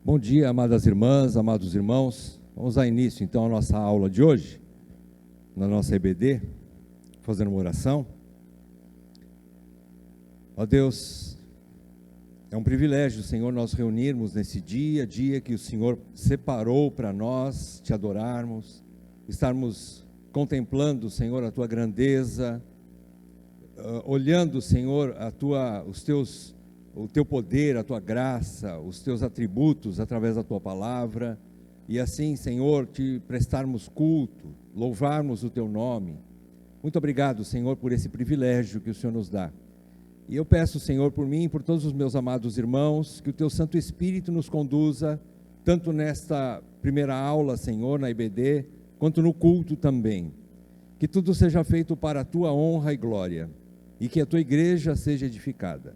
Bom dia, amadas irmãs, amados irmãos. Vamos dar início, então, à nossa aula de hoje, na nossa EBD, fazendo uma oração. Ó Deus, é um privilégio, Senhor, nós reunirmos nesse dia que o Senhor separou para nós te adorarmos, estarmos contemplando, Senhor, a Tua grandeza, olhando, Senhor, o Teu poder, a Tua graça, os Teus atributos através da Tua palavra, e assim, Senhor, te prestarmos culto, louvarmos o Teu nome. Muito obrigado, Senhor, por esse privilégio que o Senhor nos dá. E eu peço, Senhor, por mim e por todos os meus amados irmãos, que o Teu Santo Espírito nos conduza, tanto nesta primeira aula, Senhor, na IBD, quanto no culto também. Que tudo seja feito para a Tua honra e glória, e que a Tua igreja seja edificada.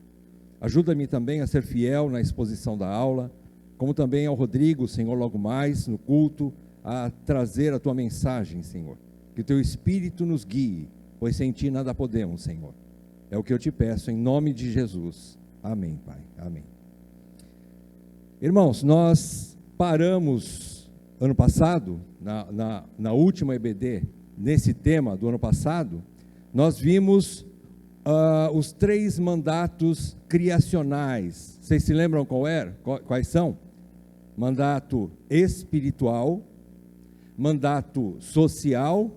Ajuda-me também a ser fiel na exposição da aula, como também ao Rodrigo, Senhor, logo mais no culto, a trazer a Tua mensagem, Senhor. Que o Teu Espírito nos guie, pois sem Ti nada podemos, Senhor. É o que eu Te peço, em nome de Jesus. Amém, Pai. Amém. Irmãos, nós paramos ano passado, na última EBD, nesse tema do ano passado, nós vimos os 3 mandatos criacionais. Vocês se lembram quais são? Mandato espiritual, mandato social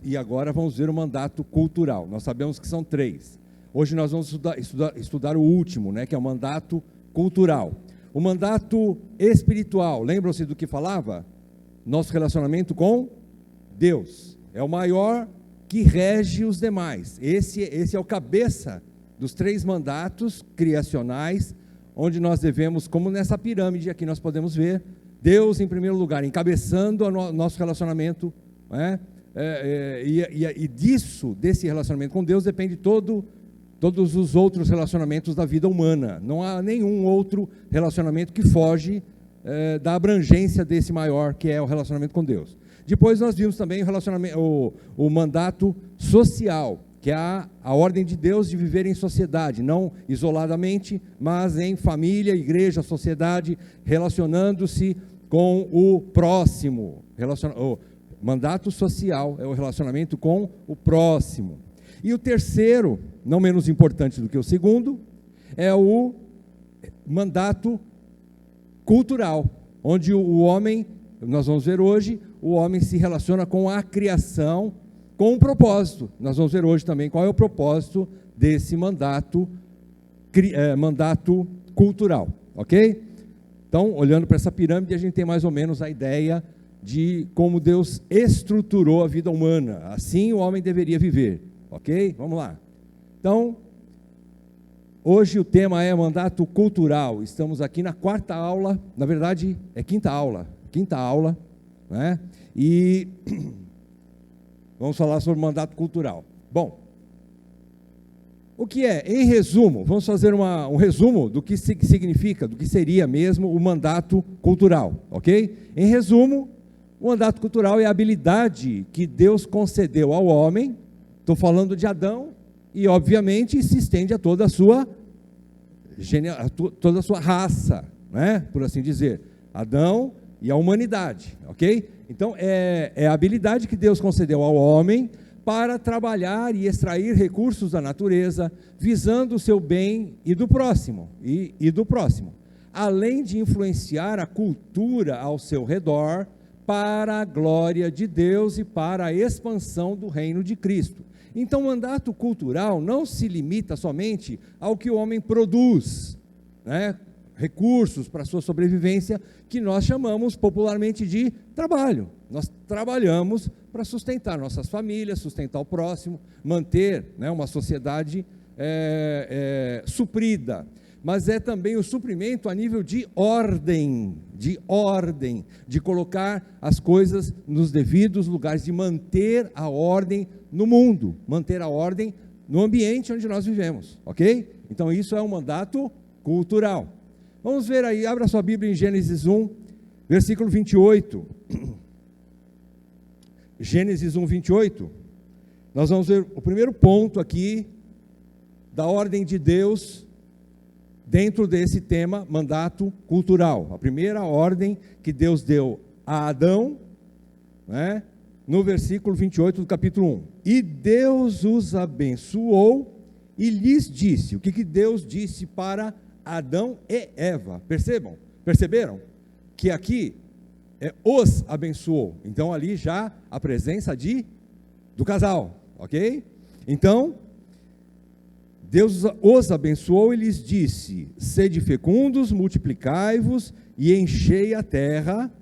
e agora vamos ver o mandato cultural. Nós sabemos que são 3. Hoje nós vamos estudar o último, que é o mandato cultural. O mandato espiritual, lembram-se do que falava? Nosso relacionamento com Deus. É o maior que rege os demais. Esse é o cabeça dos 3 mandatos criacionais, onde nós devemos, como nessa pirâmide aqui nós podemos ver, Deus em primeiro lugar, encabeçando o nosso relacionamento, e desse relacionamento com Deus depende todos os outros relacionamentos da vida humana. Não há nenhum outro relacionamento que foge da abrangência desse maior, que é o relacionamento com Deus. Depois nós vimos também o mandato social, que é a ordem de Deus de viver em sociedade, não isoladamente, mas em família, igreja, sociedade, relacionando-se com o próximo. O mandato social é o relacionamento com o próximo. E o terceiro, não menos importante do que o segundo, é o mandato cultural, onde o homem, nós vamos ver hoje, o homem se relaciona com a criação, com um propósito. Nós vamos ver hoje também qual é o propósito desse mandato cultural, ok? Então, olhando para essa pirâmide, a gente tem mais ou menos a ideia de como Deus estruturou a vida humana. Assim o homem deveria viver, ok? Vamos lá. Então, hoje o tema é mandato cultural. Estamos aqui na 4ª aula, na verdade é 5ª aula, né? E vamos falar sobre mandato cultural. Bom, o que é? Em resumo, vamos fazer um resumo do que significa, do que seria mesmo o mandato cultural, ok? Em resumo, o mandato cultural é a habilidade que Deus concedeu ao homem, estou falando de Adão, e obviamente se estende a toda a sua raça, né? Por assim dizer, Adão e a humanidade, ok? Então, é a habilidade que Deus concedeu ao homem para trabalhar e extrair recursos da natureza, visando o seu bem e do próximo, além de influenciar a cultura ao seu redor para a glória de Deus e para a expansão do reino de Cristo. Então, o mandato cultural não se limita somente ao que o homem produz, recursos para a sua sobrevivência, que nós chamamos popularmente de trabalho. Nós trabalhamos para sustentar nossas famílias, sustentar o próximo, manter uma sociedade suprida. Mas é também o suprimento a nível de ordem, de colocar as coisas nos devidos lugares, de manter a ordem no mundo, manter a ordem no ambiente onde nós vivemos, ok? Então isso é um mandato cultural. Vamos ver aí, abra sua Bíblia em Gênesis 1, versículo 28. Gênesis 1, 28. Nós vamos ver o primeiro ponto aqui da ordem de Deus dentro desse tema mandato cultural. A primeira ordem que Deus deu a Adão, né, no versículo 28 do capítulo 1. E Deus os abençoou e lhes disse. O que Deus disse para Adão e Eva? Perceberam? Que aqui os abençoou. Então ali já a presença do casal, ok? Então, Deus os abençoou e lhes disse: sede fecundos, multiplicai-vos e enchei a terra.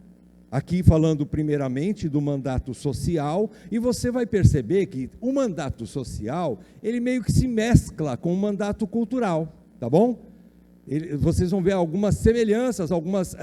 Aqui falando primeiramente do mandato social, e você vai perceber que o mandato social, ele meio que se mescla com o mandato cultural, tá bom? Vocês vão ver algumas semelhanças, algumas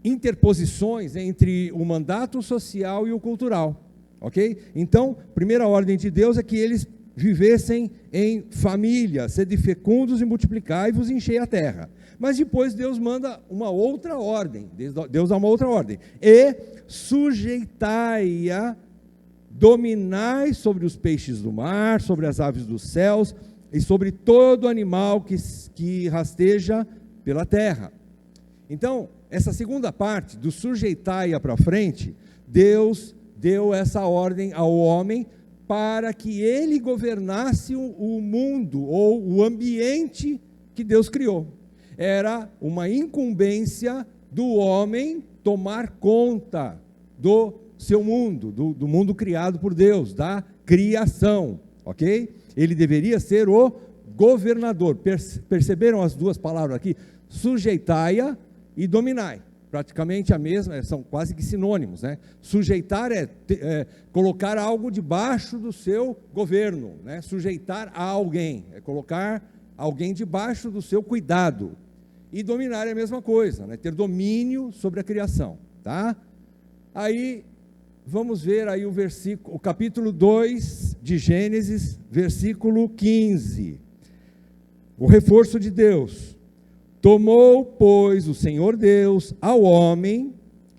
interposições entre o mandato social e o cultural, ok? Então, primeira ordem de Deus é que eles vivessem em família, sede fecundos e multiplicai-vos e enchei a terra. Mas depois Deus manda uma outra ordem, Deus dá uma outra ordem, e sujeitai-a, dominai sobre os peixes do mar, sobre as aves dos céus, e sobre todo animal que rasteja pela terra. Então, essa segunda parte, do sujeitai-a para frente, Deus deu essa ordem ao homem, para que ele governasse o mundo, ou o ambiente que Deus criou. Era uma incumbência do homem tomar conta do seu mundo, do mundo criado por Deus, da criação, ok? Ele deveria ser o governador. Perceberam as duas palavras aqui? Sujeitai-a e dominai. Praticamente a mesma, são quase que sinônimos, né? Sujeitar é colocar algo debaixo do seu governo, né? Sujeitar a alguém, é colocar alguém debaixo do seu cuidado. E dominar é a mesma coisa, né? Ter domínio sobre a criação, tá? Aí, vamos ver aí o capítulo 2 de Gênesis, versículo 15. O reforço de Deus. Tomou, pois, o Senhor Deus ao homem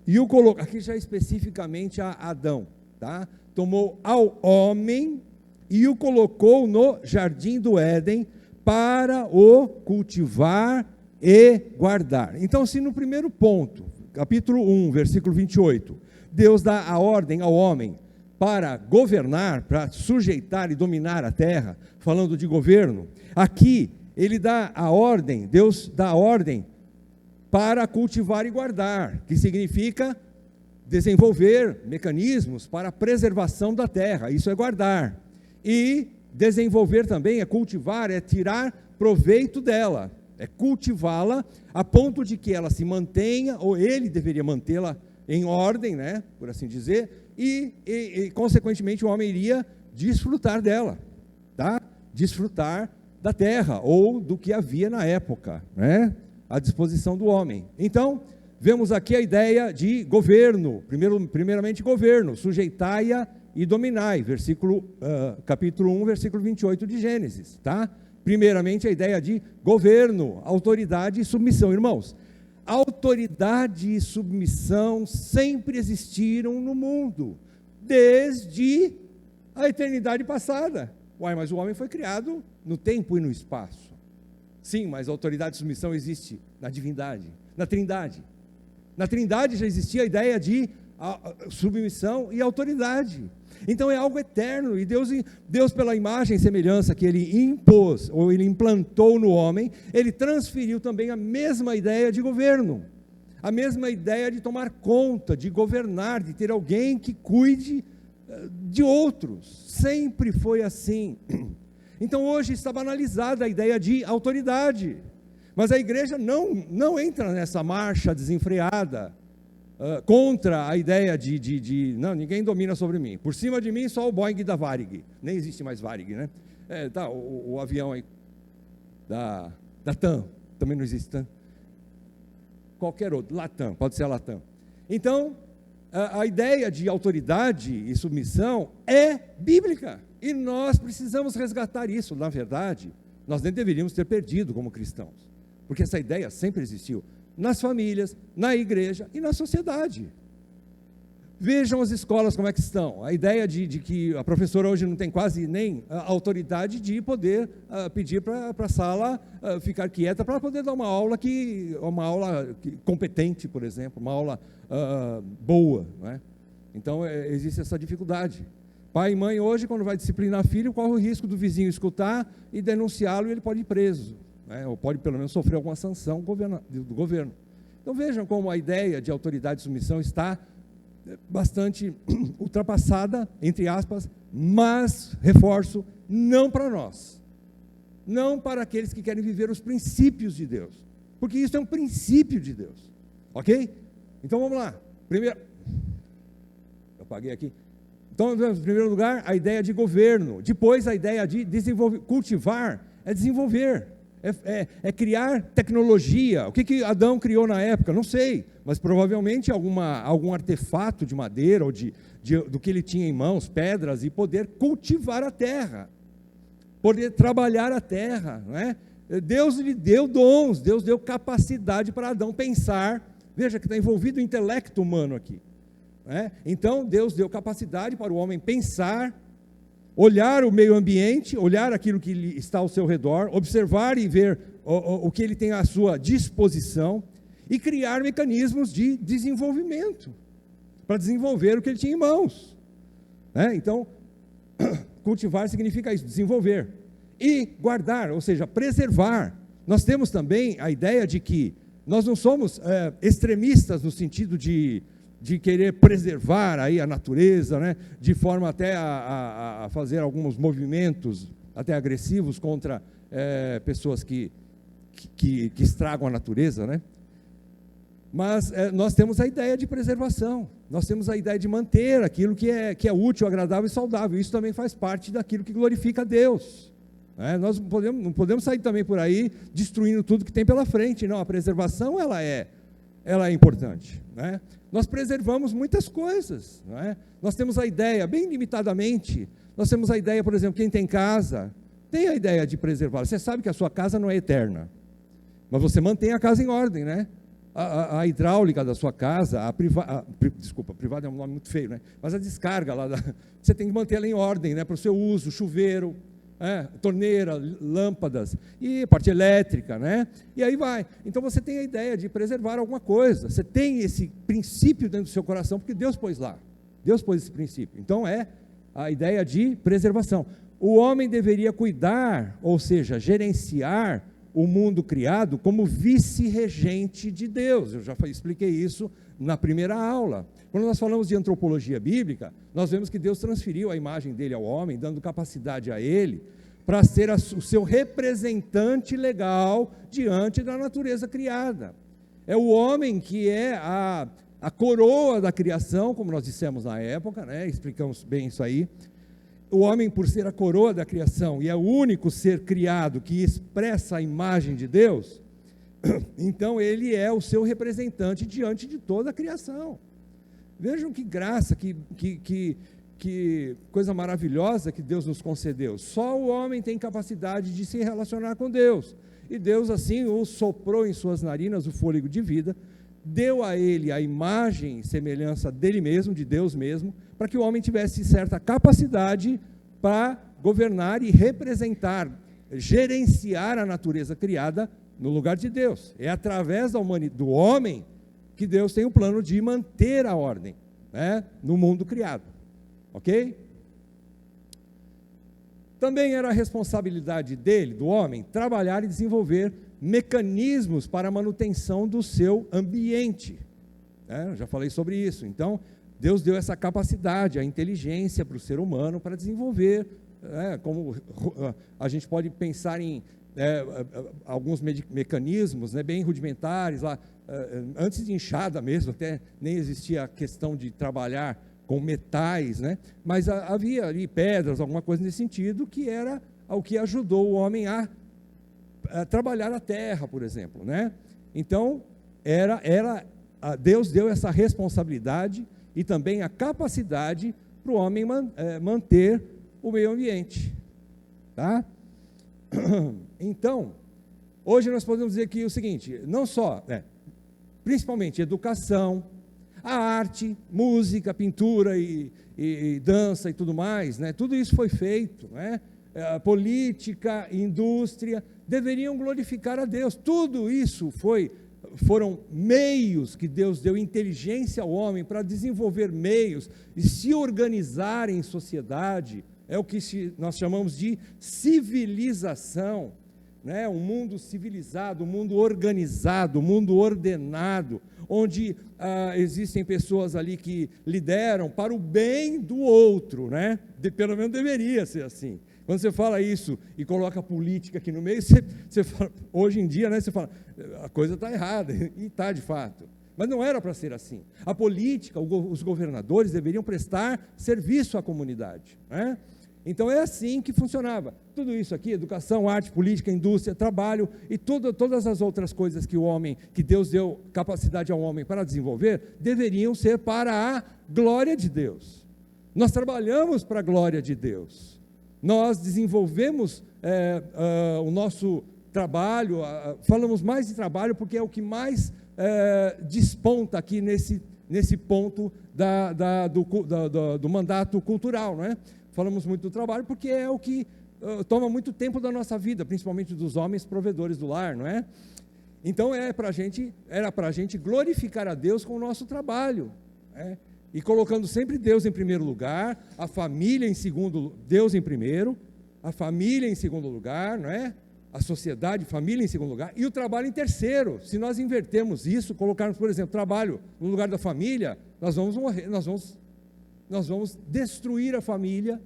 e o colocou, aqui já especificamente a Adão, tá? Tomou ao homem e o colocou no jardim do Éden para o cultivar e guardar. Então, se no primeiro ponto, capítulo 1, versículo 28, Deus dá a ordem ao homem para governar, para sujeitar e dominar a terra, falando de governo, aqui ele dá a ordem, Deus dá a ordem para cultivar e guardar, que significa desenvolver mecanismos para a preservação da terra, isso é guardar. E desenvolver também é cultivar, é tirar proveito dela, é cultivá-la a ponto de que ela se mantenha, ou ele deveria mantê-la em ordem, né, por assim dizer, e consequentemente o homem iria desfrutar dela, tá? Desfrutar da terra, ou do que havia na época, né, à disposição do homem. Então, vemos aqui a ideia de governo, primeiramente governo, sujeitai-a e dominai, capítulo 1, versículo 28 de Gênesis, tá? Primeiramente a ideia de governo, autoridade e submissão. Irmãos, autoridade e submissão sempre existiram no mundo, desde a eternidade passada. Uai, mas o homem foi criado no tempo e no espaço. Sim, mas a autoridade e submissão existe na divindade, na trindade. Na trindade já existia a ideia de submissão e autoridade. Então é algo eterno, e Deus pela imagem e semelhança que Ele impôs, ou Ele implantou no homem, Ele transferiu também a mesma ideia de governo, a mesma ideia de tomar conta, de governar, de ter alguém que cuide de outros. Sempre foi assim. Então hoje está banalizada a ideia de autoridade, mas a igreja não entra nessa marcha desenfreada, contra a ideia de não, ninguém domina sobre mim, por cima de mim só o Boeing da Varig, nem existe mais Varig, né? Tá, o avião aí da TAM, também não existe TAM, qualquer outro, Latam, pode ser a Latam. Então, a ideia de autoridade e submissão é bíblica, e nós precisamos resgatar isso. Na verdade, nós nem deveríamos ter perdido como cristãos, porque essa ideia sempre existiu, nas famílias, na igreja e na sociedade. Vejam as escolas como é que estão. A ideia de que a professora hoje não tem quase nem a autoridade de poder pedir para a sala ficar quieta para poder dar uma aula competente, por exemplo, uma aula boa, não é? Então, existe essa dificuldade. Pai e mãe hoje, quando vai disciplinar filho, corre o risco do vizinho escutar e denunciá-lo, e ele pode ir preso, né? Ou pode pelo menos sofrer alguma sanção do governo. Então vejam como a ideia de autoridade e submissão está bastante ultrapassada, entre aspas, mas, reforço, não para nós, não para aqueles que querem viver os princípios de Deus, porque isso é um princípio de Deus, ok? Então vamos lá. Primeiro, eu apaguei aqui. Então, em primeiro lugar, a ideia de governo, depois a ideia de desenvolver, cultivar, é desenvolver, é criar tecnologia. O que Adão criou na época? Não sei, mas provavelmente algum artefato de madeira ou do que ele tinha em mãos, pedras, e poder cultivar a terra, poder trabalhar a terra, não é? Deus lhe deu dons, Deus deu capacidade para Adão pensar. Veja que está envolvido o intelecto humano aqui, não é? Então Deus deu capacidade para o homem pensar, olhar o meio ambiente, olhar aquilo que está ao seu redor, observar e ver o que ele tem à sua disposição e criar mecanismos de desenvolvimento, para desenvolver o que ele tinha em mãos, né? Então, cultivar significa isso, desenvolver. E guardar, ou seja, preservar. Nós temos também a ideia de que nós não somos extremistas no sentido de querer preservar aí a natureza, né, de forma até a fazer alguns movimentos até agressivos contra pessoas que estragam a natureza, né? Mas nós temos a ideia de preservação, nós temos a ideia de manter aquilo que é útil, agradável e saudável. Isso também faz parte daquilo que glorifica a Deus, né? Nós não podemos sair também por aí destruindo tudo que tem pela frente. Não, a preservação ela é importante, né? Nós preservamos muitas coisas, não é? Nós temos a ideia, bem limitadamente, nós temos a ideia, por exemplo, quem tem casa, tem a ideia de preservar. Você sabe que a sua casa não é eterna, mas você mantém a casa em ordem, né? A hidráulica da sua casa, desculpa, privada é um nome muito feio, né? Mas a descarga lá, você tem que manter ela em ordem, né? Para o seu uso, chuveiro, torneira, lâmpadas, e parte elétrica, né? E aí vai. Então você tem a ideia de preservar alguma coisa, você tem esse princípio dentro do seu coração, porque Deus pôs lá, Deus pôs esse princípio. Então é a ideia de preservação. O homem deveria cuidar, ou seja, gerenciar o mundo criado como vice-regente de Deus. Eu já expliquei isso na primeira aula. Quando nós falamos de antropologia bíblica, nós vemos que Deus transferiu a imagem dele ao homem, dando capacidade a ele para ser o seu representante legal diante da natureza criada. É o homem que é a coroa da criação, como nós dissemos na época, né? Explicamos bem isso aí. O homem, por ser a coroa da criação e é o único ser criado que expressa a imagem de Deus, então ele é o seu representante diante de toda a criação. Vejam que graça, que coisa maravilhosa que Deus nos concedeu. Só o homem tem capacidade de se relacionar com Deus. E Deus assim o soprou em suas narinas o fôlego de vida, deu a ele a imagem e semelhança dele mesmo, de Deus mesmo, para que o homem tivesse certa capacidade para governar e representar, gerenciar a natureza criada no lugar de Deus. É através do homem que Deus tem o plano de manter a ordem, né, no mundo criado, ok? Também era a responsabilidade dele, do homem, trabalhar e desenvolver mecanismos para a manutenção do seu ambiente, né? Eu já falei sobre isso. Então, Deus deu essa capacidade, a inteligência para o ser humano para desenvolver, como a gente pode pensar em alguns mecanismos, né, bem rudimentares, lá, antes de enxada mesmo, até nem existia a questão de trabalhar com metais, né, mas havia ali pedras, alguma coisa nesse sentido, que era o que ajudou o homem a trabalhar a terra, por exemplo, né? Então, Deus deu essa responsabilidade e também a capacidade para o homem manter o meio ambiente, tá? Então, hoje nós podemos dizer que o seguinte, não só, principalmente educação, A arte, música, pintura e dança e tudo mais, né? Tudo isso foi feito, né? A política, indústria, deveriam glorificar a Deus. Tudo isso foram meios que Deus deu inteligência ao homem para desenvolver meios e se organizar em sociedade. É o que nós chamamos de civilização, né? Um mundo civilizado, um mundo organizado, um mundo ordenado, onde existem pessoas ali que lideram para o bem do outro, né? Pelo menos deveria ser assim. Quando você fala isso e coloca a política aqui no meio, você fala, hoje em dia, né, você fala, a coisa está errada, e está de fato. Mas não era para ser assim. A política, os governadores deveriam prestar serviço à comunidade, né? Então é assim que funcionava. Tudo isso aqui, educação, arte, política, indústria, trabalho e todas as outras coisas que Deus deu capacidade ao homem para desenvolver, deveriam ser para a glória de Deus. Nós trabalhamos para a glória de Deus. Nós desenvolvemos o nosso trabalho, falamos mais de trabalho porque é o que mais desponta aqui nesse ponto do mandato cultural, não é? Falamos muito do trabalho porque é o que toma muito tempo da nossa vida, principalmente dos homens provedores do lar, não é? Então era para a gente glorificar a Deus com o nosso trabalho, né? E colocando sempre Deus em primeiro lugar, a família em segundo, Deus em primeiro, a família em segundo lugar, não é? A sociedade, família em segundo lugar, e o trabalho em terceiro. Se nós invertermos isso, colocarmos, por exemplo, trabalho no lugar da família, nós vamos morrer, nós vamos destruir a família,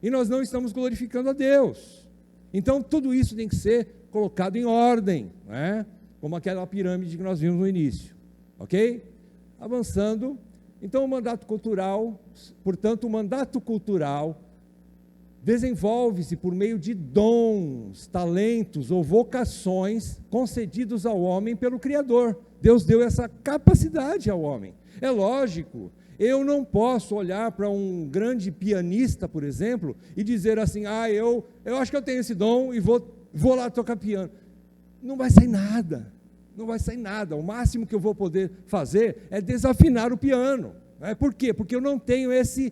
e nós não estamos glorificando a Deus. Então, tudo isso tem que ser colocado em ordem, não é? Como aquela pirâmide que nós vimos no início, ok? Avançando. Então, o mandato cultural, portanto, o mandato cultural desenvolve-se por meio de dons, talentos ou vocações concedidos ao homem pelo Criador. Deus deu essa capacidade ao homem. É lógico, eu não posso olhar para um grande pianista, por exemplo, e dizer assim, eu acho que eu tenho esse dom e vou lá tocar piano. Não vai sair nada. Não vai sair nada, o máximo que eu vou poder fazer é desafinar o piano, né? Por quê? Porque eu não tenho esse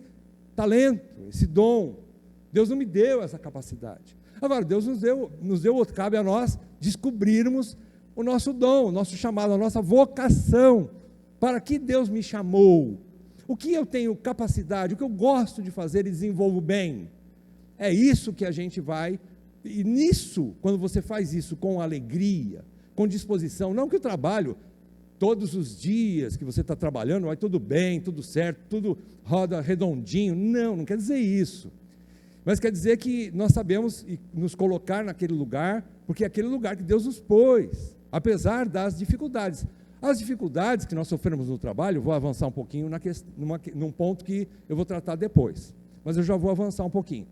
talento, esse dom, Deus não me deu essa capacidade. Agora, Deus nos deu, cabe a nós descobrirmos o nosso dom, o nosso chamado, a nossa vocação, para que Deus me chamou, o que eu tenho capacidade, o que eu gosto de fazer e desenvolvo bem, é isso que a gente vai, e nisso, quando você faz isso com alegria, com disposição, não que o trabalho, todos os dias que você está trabalhando, vai tudo bem, tudo certo, tudo roda redondinho, não quer dizer isso, mas quer dizer que nós sabemos nos colocar naquele lugar, porque é aquele lugar que Deus nos pôs, apesar das dificuldades. As dificuldades que nós sofremos no trabalho, vou avançar um pouquinho num ponto que eu vou tratar depois, mas eu já vou avançar um pouquinho.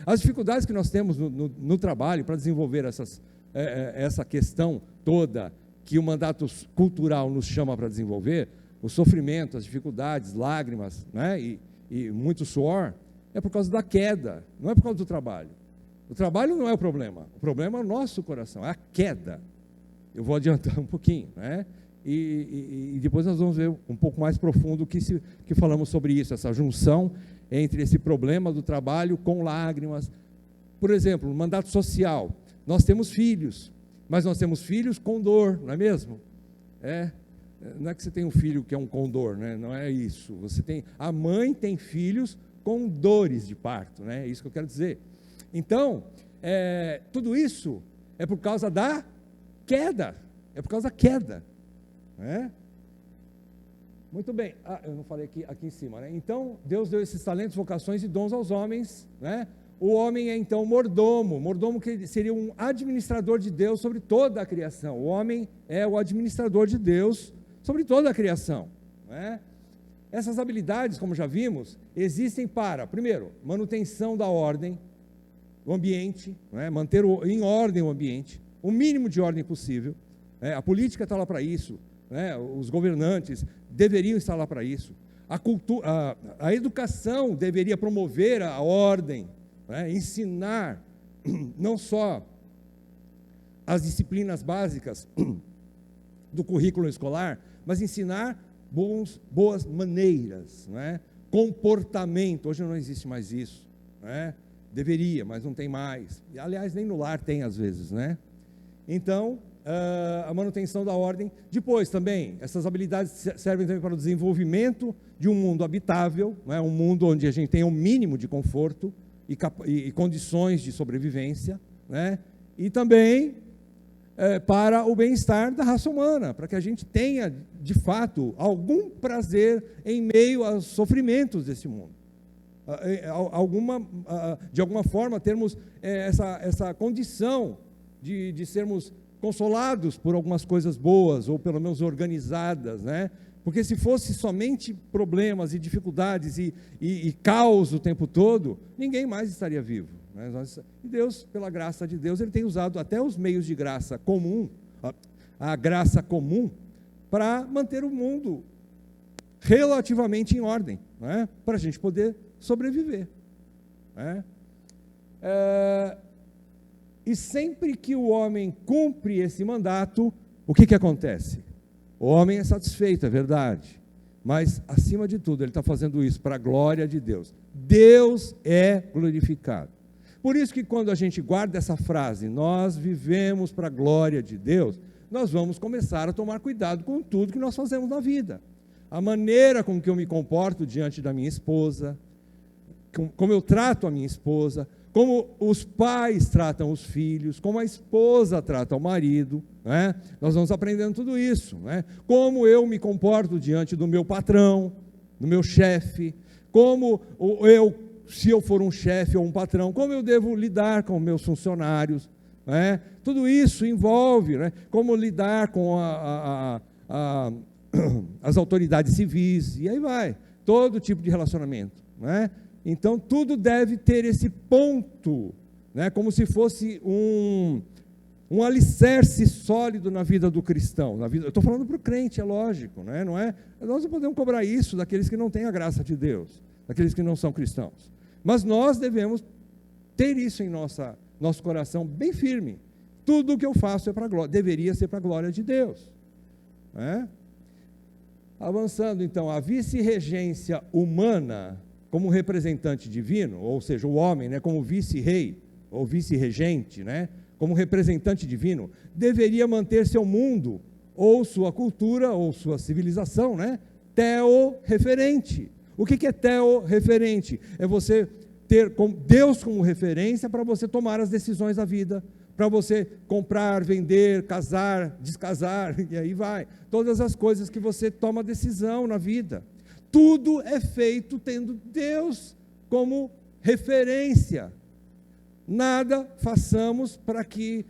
As dificuldades que nós temos no trabalho para desenvolver essa questão toda que o mandato cultural nos chama para desenvolver, o sofrimento, as dificuldades, lágrimas, né, e muito suor, é por causa da queda, não é por causa do trabalho. O trabalho não é o problema é o nosso coração, é a queda. Eu vou adiantar um pouquinho, né? E depois nós vamos ver um pouco mais profundo que falamos sobre isso, essa junção entre esse problema do trabalho com lágrimas. Por exemplo, no mandato social, nós temos filhos, mas nós temos filhos com dor, não é mesmo? Não é que você tem um filho que é um condor, né? Não é isso. A mãe tem filhos com dores de parto, né? É isso que eu quero dizer. Então, tudo isso é por causa da queda, né? Muito bem, eu não falei aqui em cima, né? Então, Deus deu esses talentos, vocações e dons aos homens, né? O homem é então mordomo que seria um administrador de Deus sobre toda a criação. O homem é o administrador de Deus sobre toda a criação, né? Essas habilidades, como já vimos, existem para, primeiro, manutenção da ordem, o ambiente, né? Manter em ordem o ambiente, o mínimo de ordem possível, né? A política está lá para isso, né? Os governantes deveriam estar lá para isso. A educação deveria promover a ordem, né? Ensinar não só as disciplinas básicas do currículo escolar, mas ensinar boas maneiras, não é? Comportamento. Hoje não existe mais isso, não é? Deveria, mas não tem mais. E, aliás, nem no lar tem às vezes, né? Então, a manutenção da ordem. Depois também, essas habilidades servem também para o desenvolvimento de um mundo habitável, não é? Um mundo onde a gente tem um mínimo de conforto e condições de sobrevivência, né? E também para o bem-estar da raça humana, para que a gente tenha, de fato, algum prazer em meio aos sofrimentos desse mundo. De alguma forma, termos essa condição de sermos consolados por algumas coisas boas, ou pelo menos organizadas, né? Porque se fosse somente problemas e dificuldades e caos o tempo todo, ninguém mais estaria vivo, né? E Deus, pela graça de Deus, Ele tem usado até os meios de graça comum, a graça comum, para manter o mundo relativamente em ordem, né? Para a gente poder sobreviver, né? E sempre que o homem cumpre esse mandato, o que acontece? O homem é satisfeito, é verdade, mas acima de tudo ele está fazendo isso para a glória de Deus. Deus é glorificado. Por isso que quando a gente guarda essa frase, nós vivemos para a glória de Deus, nós vamos começar a tomar cuidado com tudo que nós fazemos na vida. A maneira com que eu me comporto diante da minha esposa, como eu trato a minha esposa, como os pais tratam os filhos, como a esposa trata o marido, né? Nós vamos aprendendo tudo isso, né? Como eu me comporto diante do meu patrão, do meu chefe, se eu for um chefe ou um patrão, como eu devo lidar com meus funcionários, né? Tudo isso envolve, né? Como lidar com as autoridades civis, e aí vai, todo tipo de relacionamento, né? Então, tudo deve ter esse ponto, né, como se fosse um alicerce sólido na vida do cristão. Eu estou falando para o crente, é lógico, né, não é? Nós não podemos cobrar isso daqueles que não têm a graça de Deus, daqueles que não são cristãos. Mas nós devemos ter isso em nosso coração bem firme. Tudo o que eu faço é para a glória, deveria ser para a glória de Deus, né? Avançando, então, a vice-regência humana como representante divino, ou seja, o homem, né, como vice-rei, ou vice-regente, né, como representante divino, deveria manter seu mundo, ou sua cultura, ou sua civilização, né, teo-referente. O que é teo-referente? É você ter Deus como referência para você tomar as decisões da vida, para você comprar, vender, casar, descasar, e aí vai. Todas as coisas que você toma decisão na vida. Tudo é feito tendo Deus como referência. Nada façamos para que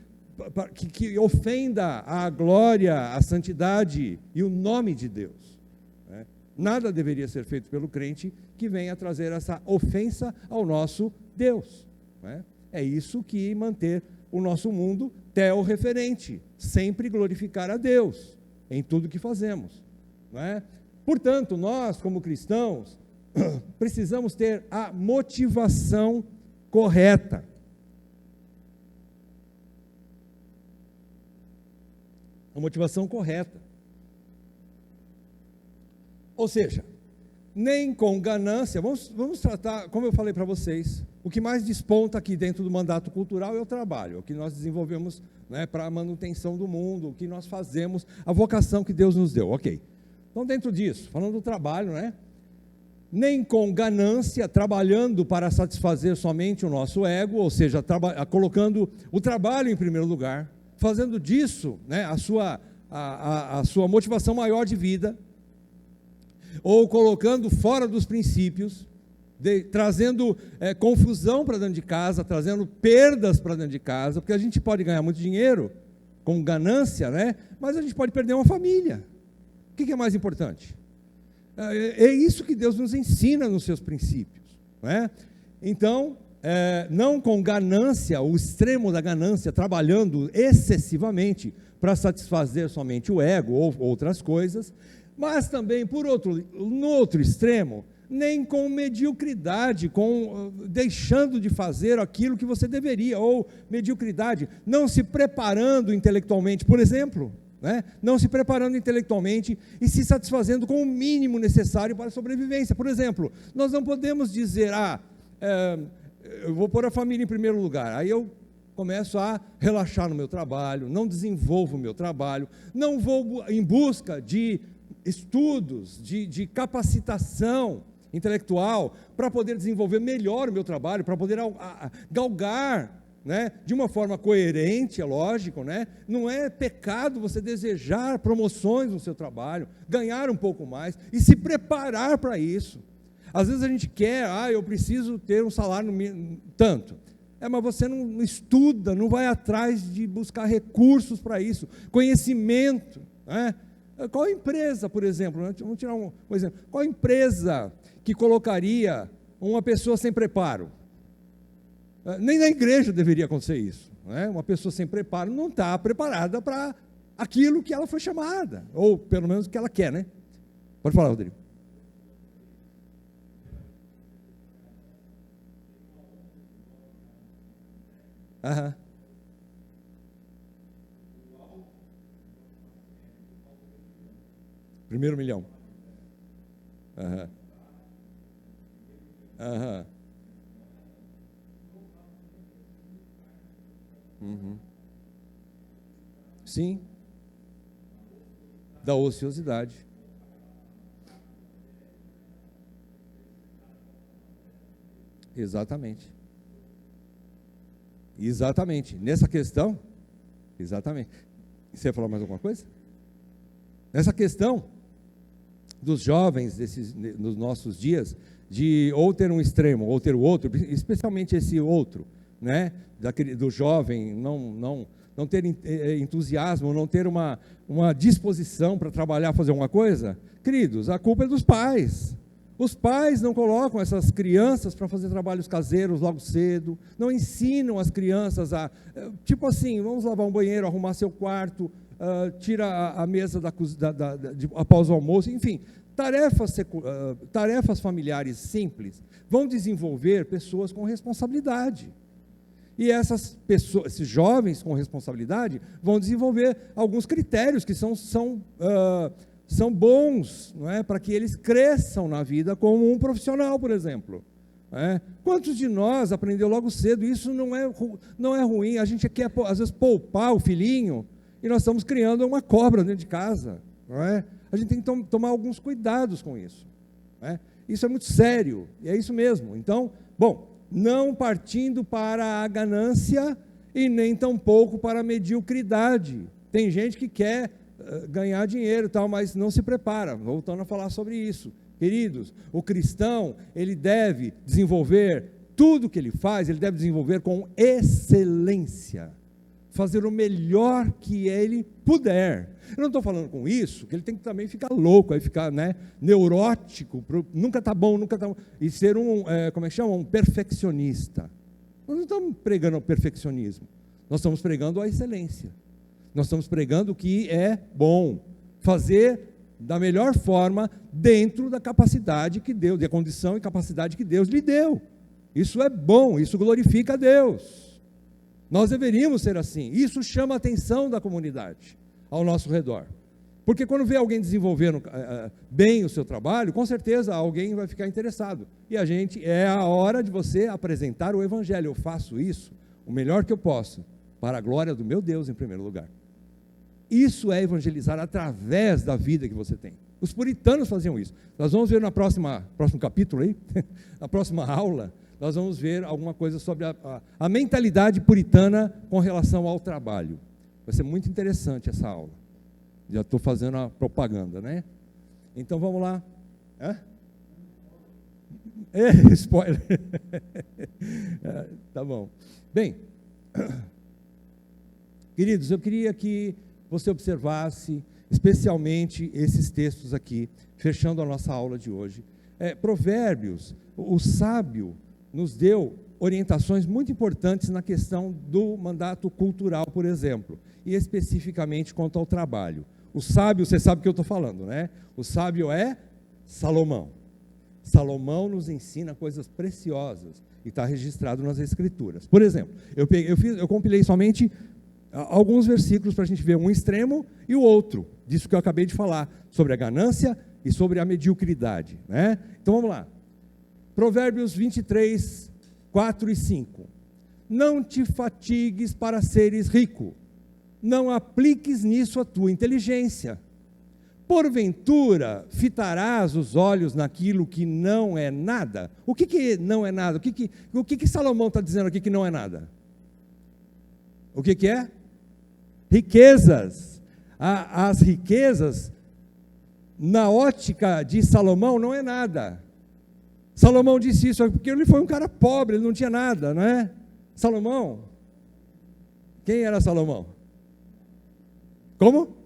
ofenda a glória, a santidade e o nome de Deus, né? Nada deveria ser feito pelo crente que venha trazer essa ofensa ao nosso Deus, né? É isso que manter o nosso mundo teo-referente, sempre glorificar a Deus em tudo que fazemos, não é? Portanto, nós, como cristãos, precisamos ter a motivação correta. A motivação correta. Ou seja, nem com ganância, vamos tratar, como eu falei para vocês, o que mais desponta aqui dentro do mandato cultural é o trabalho, o que nós desenvolvemos, né, para a manutenção do mundo, o que nós fazemos, a vocação que Deus nos deu, ok. Então, dentro disso, falando do trabalho, né? Nem com ganância, trabalhando para satisfazer somente o nosso ego, ou seja, colocando o trabalho em primeiro lugar, fazendo disso, né, a sua motivação maior de vida, ou colocando fora dos princípios, trazendo confusão para dentro de casa, trazendo perdas para dentro de casa, porque a gente pode ganhar muito dinheiro com ganância, né? Mas a gente pode perder uma família. O que é mais importante? É isso que Deus nos ensina nos seus princípios, né? Então, não com ganância, o extremo da ganância, trabalhando excessivamente para satisfazer somente o ego ou outras coisas, mas também, no outro extremo, nem com mediocridade, deixando de fazer aquilo que você deveria, ou mediocridade, não se preparando intelectualmente, por exemplo. né? Não se preparando intelectualmente e se satisfazendo com o mínimo necessário para a sobrevivência. Por exemplo, nós não podemos dizer, eu vou pôr a família em primeiro lugar, aí eu começo a relaxar no meu trabalho, não desenvolvo o meu trabalho, não vou em busca de estudos, de capacitação intelectual para poder desenvolver melhor o meu trabalho, para poder galgar, né, de uma forma coerente, é lógico, né? Não é pecado você desejar promoções no seu trabalho, ganhar um pouco mais e se preparar para isso. Às vezes a gente quer, eu preciso ter um salário tanto. Mas você não estuda, não vai atrás de buscar recursos para isso, conhecimento, né? Qual empresa, por exemplo, né? Vamos tirar um exemplo, qual empresa que colocaria uma pessoa sem preparo? Nem na igreja deveria acontecer isso, né? Uma pessoa sem preparo não está preparada para aquilo que ela foi chamada, ou pelo menos o que ela quer, né? Pode falar, Rodrigo. Aham. Primeiro milhão. Aham. Aham. Uhum. Sim. Da ociosidade. Exatamente. Exatamente. Nessa questão, exatamente. Você ia falar mais alguma coisa? Nessa questão dos jovens nos nossos dias, de ou ter um extremo ou ter o outro, especialmente esse outro, né? Do jovem não ter entusiasmo, não ter uma disposição para trabalhar, fazer alguma coisa, queridos, a culpa é dos pais. Os pais não colocam essas crianças para fazer trabalhos caseiros logo cedo, não ensinam as crianças tipo assim, vamos lavar um banheiro, arrumar seu quarto, tira a mesa após o almoço, enfim, tarefas familiares simples vão desenvolver pessoas com responsabilidade. E essas pessoas, esses jovens com responsabilidade, vão desenvolver alguns critérios que são bons, não é? Para que eles cresçam na vida como um profissional, por exemplo. Quantos de nós aprendeu logo cedo? Isso não é ruim. A gente quer, às vezes, poupar o filhinho e nós estamos criando uma cobra dentro de casa. Não é? A gente tem que tomar alguns cuidados com isso. Isso é muito sério, e é isso mesmo. Então, não partindo para a ganância e nem tampouco para a mediocridade. Tem gente que quer ganhar dinheiro e tal, mas não se prepara. Voltando a falar sobre isso. Queridos, o cristão, ele deve desenvolver tudo que ele faz, ele deve desenvolver com excelência. Fazer o melhor que ele puder. Eu não estou falando com isso, que ele tem que também ficar louco, aí ficar, né, neurótico, nunca está bom, e ser um perfeccionista. Nós não estamos pregando o perfeccionismo, nós estamos pregando a excelência. Nós estamos pregando o que é bom, fazer da melhor forma, dentro da capacidade que Deus, da condição e capacidade que Deus lhe deu. Isso é bom, isso glorifica a Deus. Nós deveríamos ser assim. Isso chama a atenção da comunidade ao nosso redor. Porque quando vê alguém desenvolvendo bem o seu trabalho, com certeza alguém vai ficar interessado. E é a hora de você apresentar o Evangelho. Eu faço isso o melhor que eu posso, para a glória do meu Deus em primeiro lugar. Isso é evangelizar através da vida que você tem. Os puritanos faziam isso. Nós vamos ver no próximo capítulo, aí, na próxima aula, nós vamos ver alguma coisa sobre a mentalidade puritana com relação ao trabalho. Vai ser muito interessante essa aula. Já estou fazendo a propaganda, né? Então vamos lá. Spoiler. Tá bom. Bem, queridos, eu queria que você observasse especialmente esses textos aqui, fechando a nossa aula de hoje. Provérbios, o sábio nos deu orientações muito importantes na questão do mandato cultural, por exemplo, e especificamente quanto ao trabalho. O sábio, você sabe o que eu estou falando, né? O sábio é Salomão. Salomão nos ensina coisas preciosas e está registrado nas Escrituras. Por exemplo, eu compilei somente alguns versículos para a gente ver um extremo e o outro, disso que eu acabei de falar, sobre a ganância e sobre a mediocridade, né? Então vamos lá. Provérbios 23, 4 e 5. Não te fatigues para seres rico, não apliques nisso a tua inteligência. Porventura, fitarás os olhos naquilo que não é nada? O que não é nada? O que Salomão está dizendo aqui que não é nada? O que é? Riquezas. As riquezas, na ótica de Salomão, não é nada. Salomão disse isso porque ele foi um cara pobre, ele não tinha nada, não é? Salomão, quem era Salomão? Como?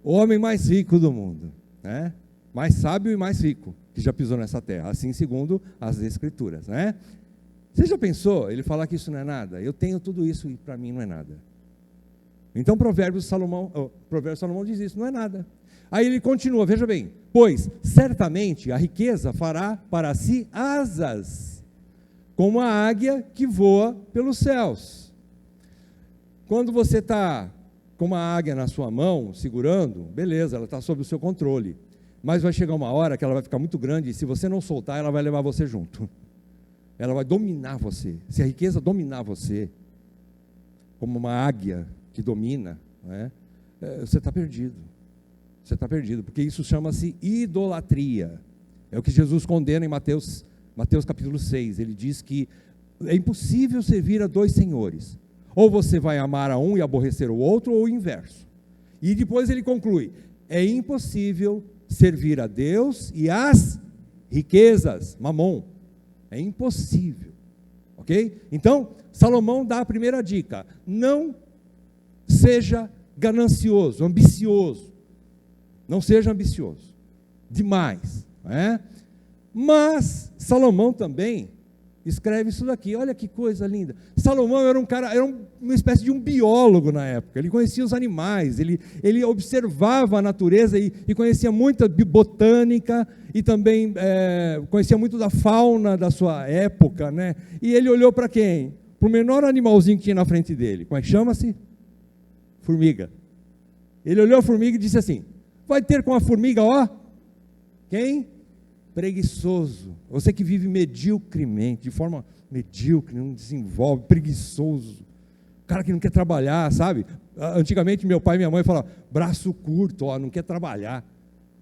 O homem mais rico do mundo, né? Mais sábio e mais rico que já pisou nessa terra, assim segundo as Escrituras, né? Você já pensou, ele falar que isso não é nada? Eu tenho tudo isso e para mim não é nada. Então Provérbios Salomão diz isso, não é nada. Aí ele continua, veja bem, pois certamente a riqueza fará para si asas, como a águia que voa pelos céus. Quando você está com uma águia na sua mão, segurando, beleza, ela está sob o seu controle, mas vai chegar uma hora que ela vai ficar muito grande, e se você não soltar, ela vai levar você junto, ela vai dominar você. Se a riqueza dominar você, como uma águia que domina, né, você está perdido, porque isso chama-se idolatria, é o que Jesus condena em Mateus capítulo 6, ele diz que é impossível servir a dois senhores, ou você vai amar a um e aborrecer o outro, ou o inverso. E depois ele conclui, é impossível servir a Deus e às riquezas, mamon, é impossível, ok? Então, Salomão dá a primeira dica, não seja ganancioso, ambicioso, não seja ambicioso, demais, não é? Mas Salomão também escreve isso daqui, olha que coisa linda. Salomão era um cara, era uma espécie de um biólogo na época, ele conhecia os animais, ele observava a natureza e conhecia muita botânica e também conhecia muito da fauna da sua época, né? E ele olhou para quem? Para o menor animalzinho que tinha na frente dele, como é que chama-se? Formiga. Ele olhou a formiga e disse assim, vai ter com a formiga, ó, quem? Preguiçoso, você que vive mediocremente, de forma medíocre, não desenvolve, preguiçoso, cara que não quer trabalhar, sabe? Antigamente meu pai e minha mãe falavam, braço curto, ó, não quer trabalhar,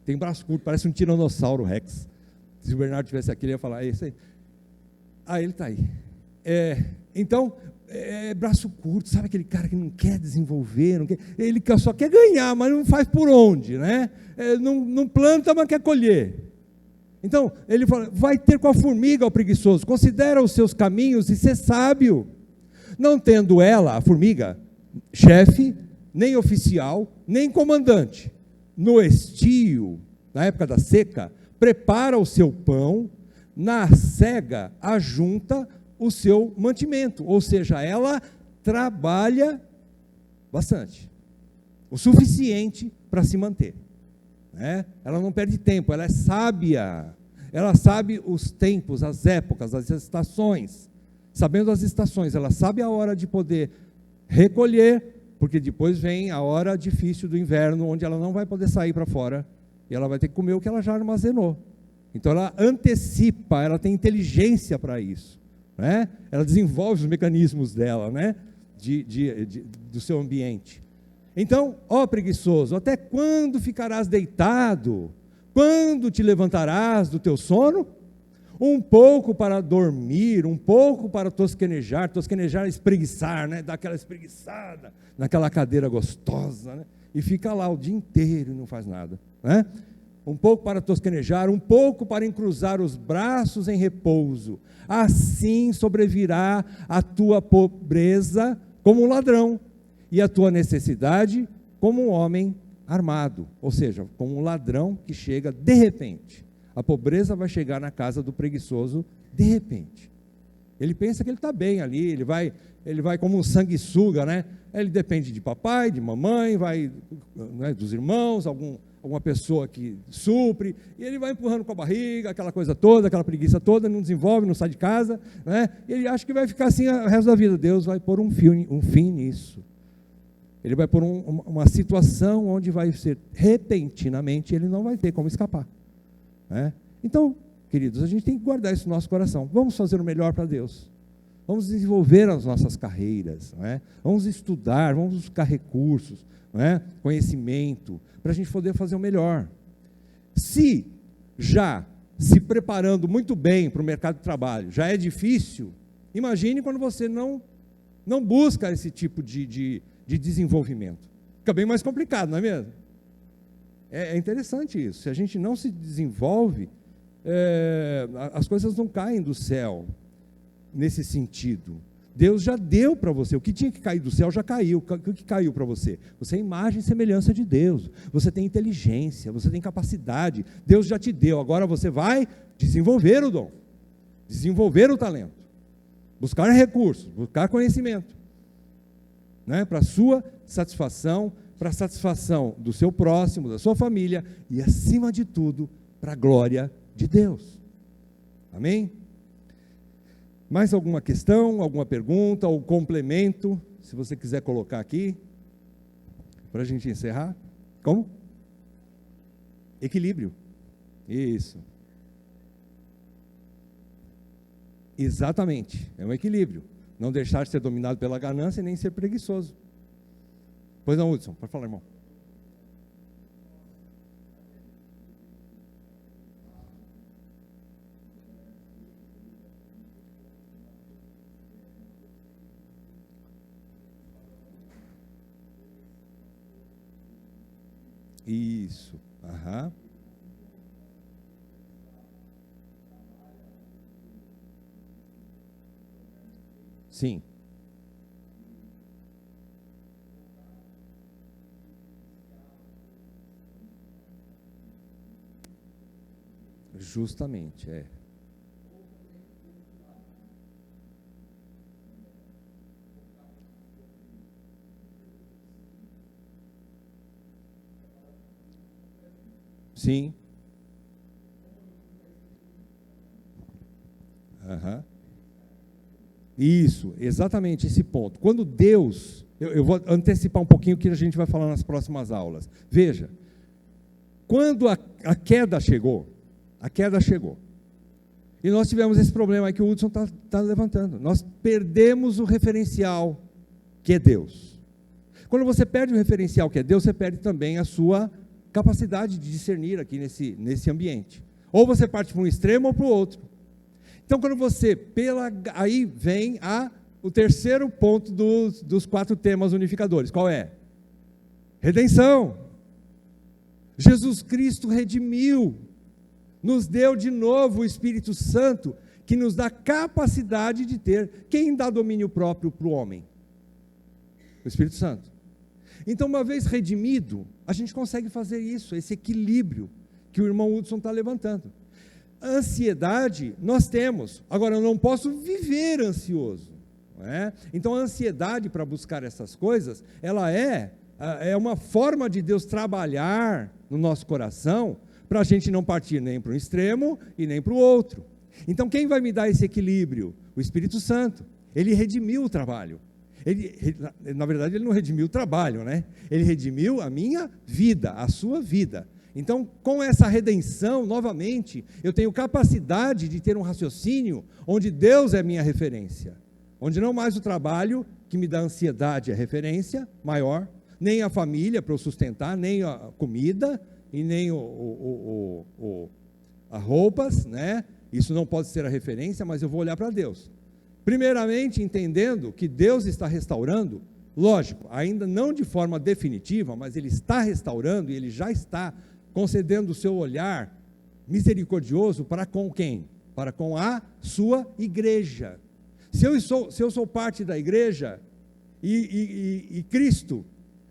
tem braço curto, parece um tiranossauro rex. Se o Bernardo tivesse aqui, ele ia falar, é isso aí. Ah, ele está aí. Então, braço curto, sabe aquele cara que não quer desenvolver, ele só quer ganhar, mas não faz por onde, né? Não planta, mas quer colher. Então, ele fala, vai ter com a formiga, ó preguiçoso, considera os seus caminhos e ser sábio, não tendo ela, a formiga, chefe, nem oficial, nem comandante. No estio, na época da seca, prepara o seu pão, na cega ajunta o seu mantimento, ou seja, ela trabalha bastante, o suficiente para se manter. Ela não perde tempo, ela é sábia, ela sabe os tempos, as épocas, as estações. Sabendo as estações, ela sabe a hora de poder recolher, porque depois vem a hora difícil do inverno, onde ela não vai poder sair para fora, e ela vai ter que comer o que ela já armazenou. Então ela antecipa, ela tem inteligência para isso, né? Ela desenvolve os mecanismos dela, né? Do seu ambiente. Então, ó preguiçoso, até quando ficarás deitado? Quando te levantarás do teu sono? Um pouco para dormir, um pouco para tosquenejar é espreguiçar, né? Dar aquela espreguiçada naquela cadeira gostosa, né? E fica lá o dia inteiro e não faz nada, né? Um pouco para tosquenejar, um pouco para encruzar os braços em repouso. Assim sobrevirá a tua pobreza como um ladrão, e a tua necessidade como um homem armado, ou seja, como um ladrão que chega de repente. A pobreza vai chegar na casa do preguiçoso de repente. Ele pensa que ele está bem ali, ele vai como um sanguessuga, né? Ele depende de papai, de mamãe, né, dos irmãos, alguma pessoa que supre, e ele vai empurrando com a barriga, aquela coisa toda, aquela preguiça toda, não desenvolve, não sai de casa, né? E ele acha que vai ficar assim o resto da vida. Deus vai pôr um fim nisso. Ele vai pôr uma situação onde vai ser repentinamente, ele não vai ter como escapar, né? Então, queridos, a gente tem que guardar isso no nosso coração. Vamos fazer o melhor para Deus. Vamos desenvolver as nossas carreiras, não é? Vamos estudar, vamos buscar recursos, não é? Conhecimento, para a gente poder fazer o melhor. Se já se preparando muito bem para o mercado de trabalho já é difícil, imagine quando você não busca esse tipo de desenvolvimento. Fica bem mais complicado, não é mesmo? É interessante isso. Se a gente não se desenvolve, as coisas não caem do céu nesse sentido. Deus já deu para você, o que tinha que cair do céu já caiu. O que caiu para você? Você é imagem e semelhança de Deus, você tem inteligência, você tem capacidade, Deus já te deu, agora você vai desenvolver o dom, desenvolver o talento, buscar recursos, buscar conhecimento, né? Para a sua satisfação, para a satisfação do seu próximo, da sua família e, acima de tudo, para a glória de Deus. Amém? Mais alguma questão, alguma pergunta ou complemento, se você quiser colocar aqui, para a gente encerrar? Como? Equilíbrio. Isso. Exatamente, é um equilíbrio. Não deixar de ser dominado pela ganância e nem ser preguiçoso. Pois não, Hudson, pode falar, irmão. Isso, aham. Sim. Justamente, é. Sim. Aham. Isso, exatamente esse ponto. Quando Deus, eu vou antecipar um pouquinho o que a gente vai falar nas próximas aulas. Veja, quando a queda chegou, e nós tivemos esse problema aí que o Hudson está levantando. Nós perdemos o referencial, que é Deus. Quando você perde o referencial, que é Deus, você perde também a sua capacidade de discernir aqui nesse ambiente. Ou você parte para um extremo ou para o outro. Então, quando você, aí vem o terceiro ponto dos 4 temas unificadores. Qual é? Redenção. Jesus Cristo redimiu, nos deu de novo o Espírito Santo, que nos dá capacidade de ter. Quem dá domínio próprio para o homem? O Espírito Santo. Então, uma vez redimido, a gente consegue fazer isso, esse equilíbrio que o irmão Hudson está levantando. Ansiedade nós temos, agora eu não posso viver ansioso, não é? Então a ansiedade para buscar essas coisas, ela é uma forma de Deus trabalhar no nosso coração, para a gente não partir nem para um extremo e nem para o outro. Então quem vai me dar esse equilíbrio? O Espírito Santo. Ele redimiu o trabalho. Na verdade ele não redimiu o trabalho, né? Ele redimiu a minha vida, a sua vida. Então, com essa redenção, novamente, eu tenho capacidade de ter um raciocínio onde Deus é minha referência, onde não mais o trabalho, que me dá ansiedade, é referência maior, nem a família para eu sustentar, nem a comida, e nem as roupas, né? Isso não pode ser a referência, mas eu vou olhar para Deus. Primeiramente, entendendo que Deus está restaurando, lógico, ainda não de forma definitiva, mas Ele está restaurando e Ele já está concedendo o seu olhar misericordioso para com quem? Para com a sua igreja. Se eu sou parte da igreja e Cristo,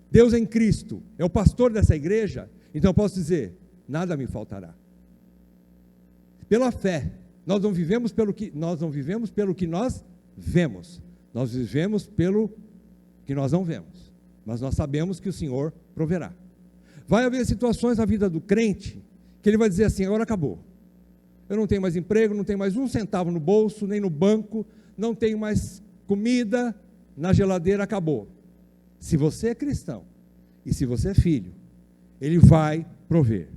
Deus em Cristo, é o pastor dessa igreja, então eu posso dizer, nada me faltará. Pela fé, Nós não vivemos pelo que nós vemos. Nós vivemos pelo que nós não vemos. Mas nós sabemos que o Senhor proverá. Vai haver situações na vida do crente que ele vai dizer assim: agora acabou. Eu não tenho mais emprego, não tenho mais um centavo no bolso, nem no banco, não tenho mais comida na geladeira, acabou. Se você é cristão e se você é filho, Ele vai prover.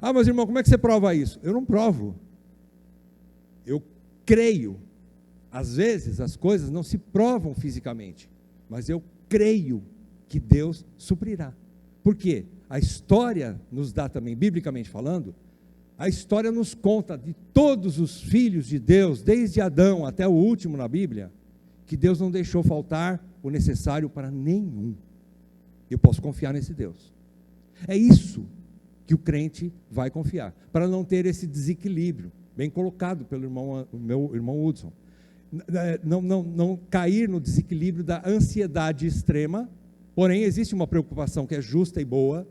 Ah, mas irmão, como é que você prova isso? Eu não provo. Eu creio. Às vezes as coisas não se provam fisicamente, mas eu creio que Deus suprirá. Por quê? A história nos dá também, biblicamente falando, a história nos conta de todos os filhos de Deus, desde Adão até o último na Bíblia, que Deus não deixou faltar o necessário para nenhum. Eu posso confiar nesse Deus. É isso que o crente vai confiar, para não ter esse desequilíbrio, bem colocado pelo meu irmão Hudson. Não cair no desequilíbrio da ansiedade extrema, porém existe uma preocupação que é justa e boa.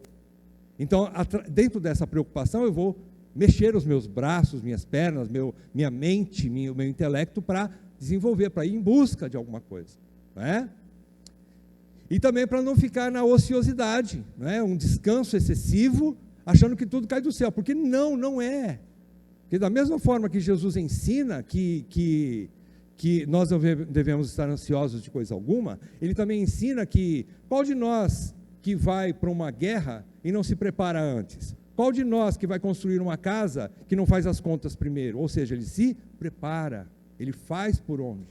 Então, dentro dessa preocupação, eu vou mexer os meus braços, minhas pernas, minha mente, meu intelecto para desenvolver, para ir em busca de alguma coisa, não é? E também para não ficar na ociosidade, não é? Um descanso excessivo, achando que tudo cai do céu, porque não é. Porque da mesma forma que Jesus ensina que nós não devemos estar ansiosos de coisa alguma, Ele também ensina que qual de nós que vai para uma guerra e não se prepara antes? Qual de nós que vai construir uma casa que não faz as contas primeiro? Ou seja, ele se prepara, ele faz por onde,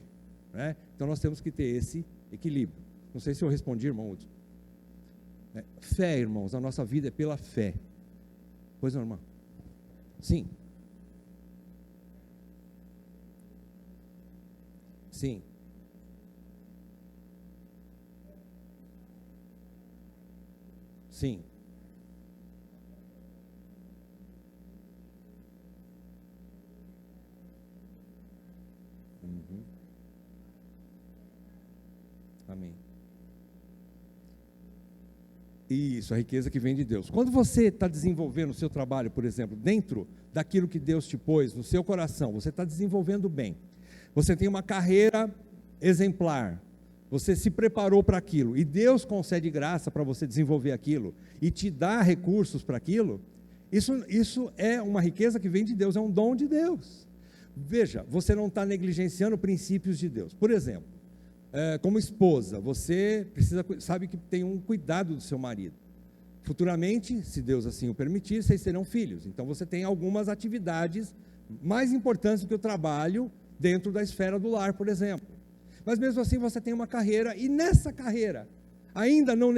né? Então nós temos que ter esse equilíbrio. Não sei se eu respondi, irmão Hudson. Fé, irmãos, a nossa vida é pela fé. Pois não, irmão? Sim. Sim. Sim. Uhum. Amém. Isso, a riqueza que vem de Deus. Quando você está desenvolvendo o seu trabalho, por exemplo, dentro daquilo que Deus te pôs no seu coração, você está desenvolvendo bem. Você tem uma carreira exemplar, você se preparou para aquilo, e Deus concede graça para você desenvolver aquilo, e te dá recursos para aquilo, isso é uma riqueza que vem de Deus, é um dom de Deus. Veja, você não está negligenciando princípios de Deus. Por exemplo, como esposa, você sabe que tem um cuidado do seu marido. Futuramente, se Deus assim o permitir, vocês serão filhos. Então você tem algumas atividades mais importantes do que o trabalho dentro da esfera do lar, por exemplo. Mas mesmo assim você tem uma carreira, e nessa carreira, ainda não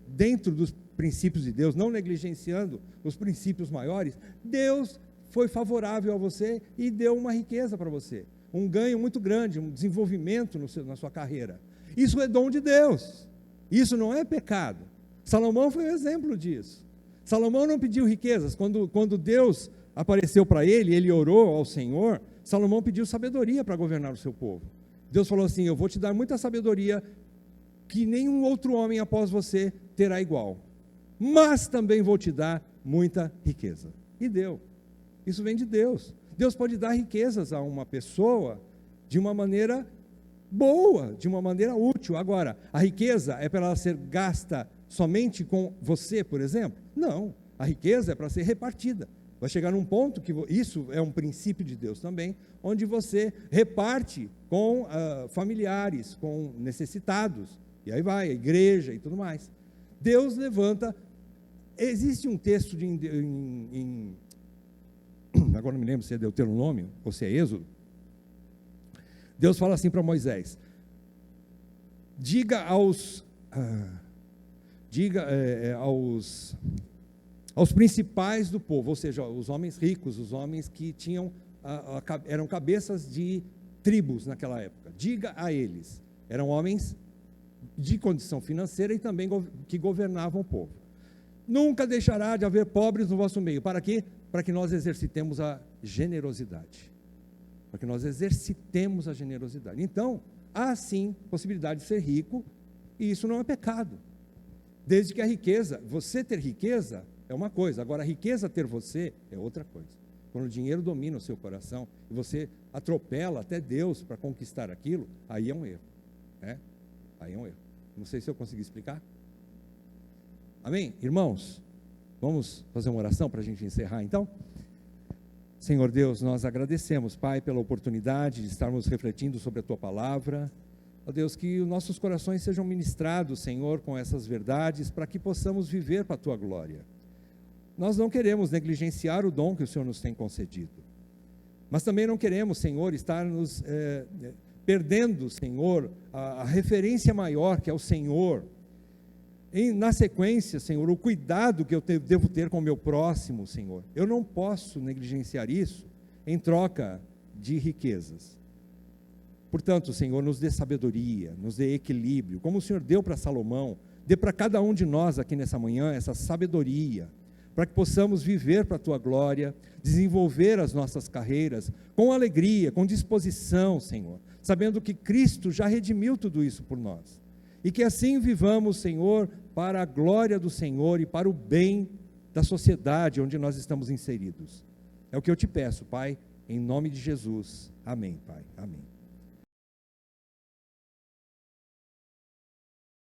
dentro dos princípios de Deus, não negligenciando os princípios maiores, Deus foi favorável a você e deu uma riqueza para você, um ganho muito grande, um desenvolvimento na sua carreira. Isso é dom de Deus, isso não é pecado. Salomão foi um exemplo disso. Salomão não pediu riquezas. Quando Deus apareceu para ele orou ao Senhor, Salomão pediu sabedoria para governar o seu povo. Deus falou assim: eu vou te dar muita sabedoria, que nenhum outro homem após você terá igual, mas também vou te dar muita riqueza. E deu. Isso vem de Deus. Deus pode dar riquezas a uma pessoa de uma maneira boa, de uma maneira útil. Agora, a riqueza é para ela ser gasta somente com você, por exemplo? Não, a riqueza é para ser repartida. Vai chegar num ponto que isso é um princípio de Deus também, onde você reparte com familiares, com necessitados, e aí vai, a igreja e tudo mais. Deus levanta, existe um texto agora não me lembro se é Deuteronômio ou se é Êxodo. Deus fala assim para Moisés: diga aos principais do povo, ou seja, os homens ricos, os homens que tinham eram cabeças de tribos naquela época, diga a eles, eram homens de condição financeira e também que governavam o povo: nunca deixará de haver pobres no vosso meio. Para quê? Para que nós exercitemos a generosidade. Para que nós exercitemos a generosidade. Então, há sim possibilidade de ser rico, e isso não é pecado. Desde que a riqueza, você ter riqueza é uma coisa, agora a riqueza ter você é outra coisa. quando o dinheiro domina o seu coração, e você atropela até Deus para conquistar aquilo, aí é um erro, né? Aí é um erro. Não sei se eu consegui explicar. Amém? Irmãos, vamos fazer uma oração para a gente encerrar então? Senhor Deus, nós agradecemos, Pai, pela oportunidade de estarmos refletindo sobre a Tua Palavra. Ó Deus, que os nossos corações sejam ministrados, Senhor, com essas verdades, para que possamos viver para a Tua glória. Nós não queremos negligenciar o dom que o Senhor nos tem concedido, mas também não queremos, Senhor, estar nos perdendo, Senhor, a referência maior que é o Senhor. Na sequência, Senhor, o cuidado que eu devo ter com o meu próximo, Senhor, eu não posso negligenciar isso em troca de riquezas. Portanto, Senhor, nos dê sabedoria, nos dê equilíbrio, como o Senhor deu para Salomão, dê para cada um de nós aqui nessa manhã essa sabedoria, para que possamos viver para a Tua glória, desenvolver as nossas carreiras com alegria, com disposição, Senhor, sabendo que Cristo já redimiu tudo isso por nós. E que assim vivamos, Senhor, para a glória do Senhor e para o bem da sociedade onde nós estamos inseridos. É o que eu te peço, Pai, em nome de Jesus. Amém, Pai. Amém.